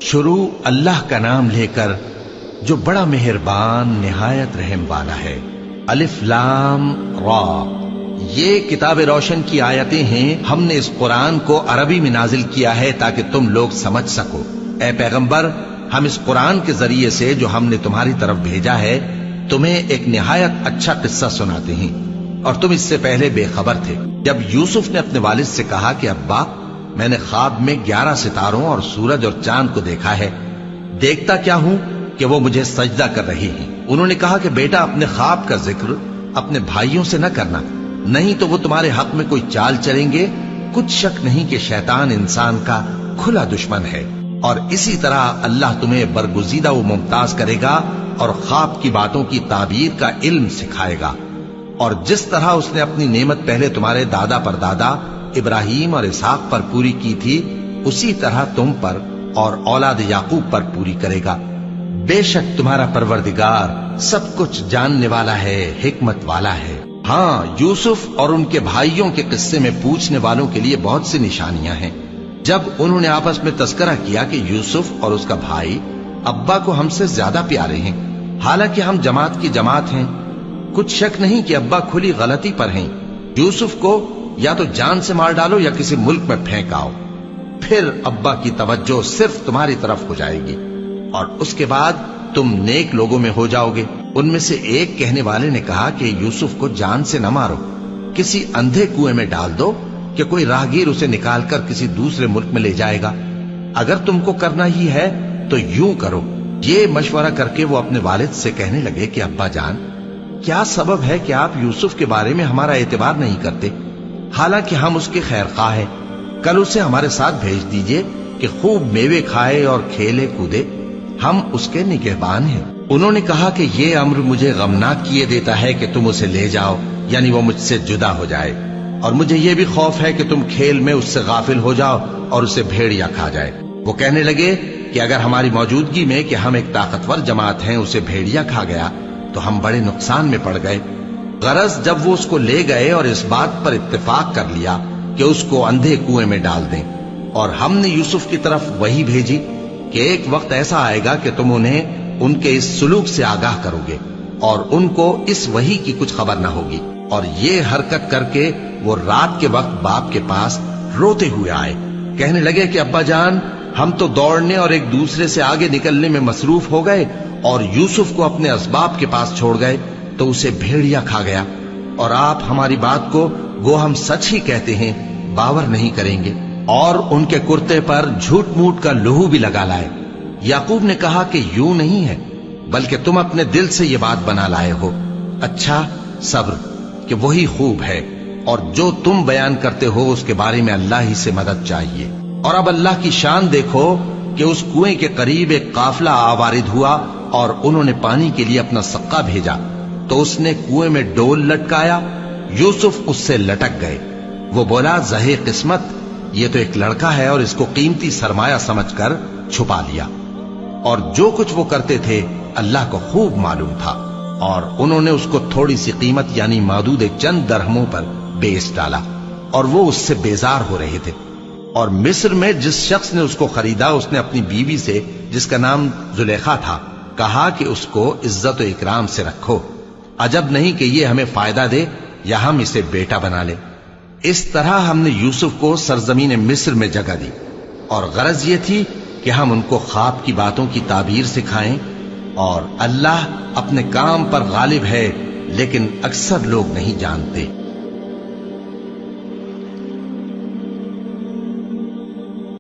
شروع اللہ کا نام لے کر جو بڑا مہربان نہایت رحم والا ہے۔ الف لام را، یہ کتاب روشن کی آیتیں ہیں۔ ہم نے اس قرآن کو عربی میں نازل کیا ہے تاکہ تم لوگ سمجھ سکو۔ اے پیغمبر، ہم اس قرآن کے ذریعے سے جو ہم نے تمہاری طرف بھیجا ہے تمہیں ایک نہایت اچھا قصہ سناتے ہیں، اور تم اس سے پہلے بے خبر تھے۔ جب یوسف نے اپنے والد سے کہا کہ ابا، میں نے خواب میں 11 ستاروں اور سورج اور چاند کو دیکھا ہے، دیکھتا کیا ہوں کہ وہ مجھے سجدہ کر رہی ہیں۔ انہوں نے کہا کہ بیٹا، اپنے خواب کا ذکر اپنے بھائیوں سے نہ کرنا، نہیں تو وہ تمہارے حق میں کوئی چال چلیں گے۔ کچھ شک نہیں کہ شیطان انسان کا کھلا دشمن ہے، اور اسی طرح اللہ تمہیں برگزیدہ و ممتاز کرے گا اور خواب کی باتوں کی تعبیر کا علم سکھائے گا، اور جس طرح اس نے اپنی نعمت پہلے تمہارے دادا پر دادا ابراہیم اور اسحاق پر پوری کی تھی، اسی طرح تم پر اور اولاد یعقوب پر پوری کرے گا۔ بے شک تمہارا پروردگار سب کچھ جاننے والا ہے، حکمت والا ہے۔ ہاں، یوسف اور ان کے بھائیوں کے قصے میں پوچھنے والوں کے لیے بہت سی نشانیاں ہیں۔ جب انہوں نے آپس میں تذکرہ کیا کہ یوسف اور اس کا بھائی ابا کو ہم سے زیادہ پیارے ہیں، حالانکہ ہم جماعت کی جماعت ہیں، کچھ شک نہیں کہ ابا کھلی غلطی پر ہیں۔ یوسف کو یا تو جان سے مار ڈالو یا کسی ملک میں پھینک آؤ، پھر ابا کی توجہ صرف تمہاری طرف ہو جائے گی، اور اس کے بعد تم نیک لوگوں میں ہو جاؤ گے۔ ان میں سے ایک کہنے والے نے کہا کہ یوسف کو جان سے نہ مارو، کسی اندھے کنویں میں ڈال دو کہ کوئی راہگیر اسے نکال کر کسی دوسرے ملک میں لے جائے گا۔ اگر تم کو کرنا ہی ہے تو یوں کرو۔ یہ مشورہ کر کے وہ اپنے والد سے کہنے لگے کہ ابا جان، کیا سبب ہے کہ آپ یوسف کے بارے میں ہمارا اعتبار نہیں کرتے، حالانکہ ہم اس کے خیر خواہ ہیں؟ کل اسے ہمارے ساتھ بھیج دیجئے کہ خوب میوے کھائے اور کھیلے کودے، ہم اس کے نگہبان ہیں۔ انہوں نے کہا کہ یہ امر مجھے غمناک کیے دیتا ہے کہ تم اسے لے جاؤ، یعنی وہ مجھ سے جدا ہو جائے، اور مجھے یہ بھی خوف ہے کہ تم کھیل میں اس سے غافل ہو جاؤ اور اسے بھیڑیا کھا جائے۔ وہ کہنے لگے کہ اگر ہماری موجودگی میں کہ ہم ایک طاقتور جماعت ہیں اسے بھیڑیا کھا گیا تو ہم بڑے نقصان میں پڑ گئے۔ غرض جب وہ اس کو لے گئے اور اس بات پر اتفاق کر لیا کہ اس کو اندھے کنویں میں ڈال دیں، اور ہم نے یوسف کی طرف وحی بھیجی کہ ایک وقت ایسا آئے گا کہ تم انہیں ان کے اس سلوک سے آگاہ کرو گے، اور ان کو اس وحی کی کچھ خبر نہ ہوگی۔ اور یہ حرکت کر کے وہ رات کے وقت باپ کے پاس روتے ہوئے آئے، کہنے لگے کہ ابا جان، ہم تو دوڑنے اور ایک دوسرے سے آگے نکلنے میں مصروف ہو گئے اور یوسف کو اپنے اسباب کے پاس چھوڑ گئے تو اسے بھیڑیا کھا گیا، اور آپ ہماری بات کو گو ہم سچ ہی کہتے ہیں باور نہیں کریں گے، اور ان کے کرتے پر جھوٹ موٹ کا لہو بھی لگا لائے۔ یعقوب نے کہا کہ یوں نہیں ہے، بلکہ تم اپنے دل سے یہ بات بنا لائے ہو۔ اچھا، صبر کہ وہی خوب ہے، اور جو تم بیان کرتے ہو اس کے بارے میں اللہ ہی سے مدد چاہیے۔ اور اب اللہ کی شان دیکھو کہ اس کنویں کے قریب ایک قافلہ آوارد ہوا اور انہوں نے پانی کے لیے اپنا سقا بھیجا، تو اس نے کنویں میں ڈول لٹکایا، یوسف اس سے لٹک گئے۔ وہ بولا، زہے قسمت، یہ تو ایک لڑکا ہے، اور اس کو قیمتی سرمایہ سمجھ کر چھپا لیا۔ اور جو کچھ وہ کرتے تھے اللہ کو خوب معلوم تھا، اور انہوں نے اس کو تھوڑی سی قیمت یعنی مادود چند درہموں پر بیچ ڈالا، اور وہ اس سے بیزار ہو رہے تھے۔ اور مصر میں جس شخص نے اس کو خریدا اس نے اپنی بیوی سے، جس کا نام زلیخا تھا، کہا کہ اس کو عزت و اکرام سے رکھو، عجب نہیں کہ یہ ہمیں فائدہ دے یا ہم اسے بیٹا بنا لیں۔ اس طرح ہم نے یوسف کو سرزمین مصر میں جگہ دی، اور غرض یہ تھی کہ ہم ان کو خواب کی باتوں کی تعبیر سکھائیں، اور اللہ اپنے کام پر غالب ہے، لیکن اکثر لوگ نہیں جانتے۔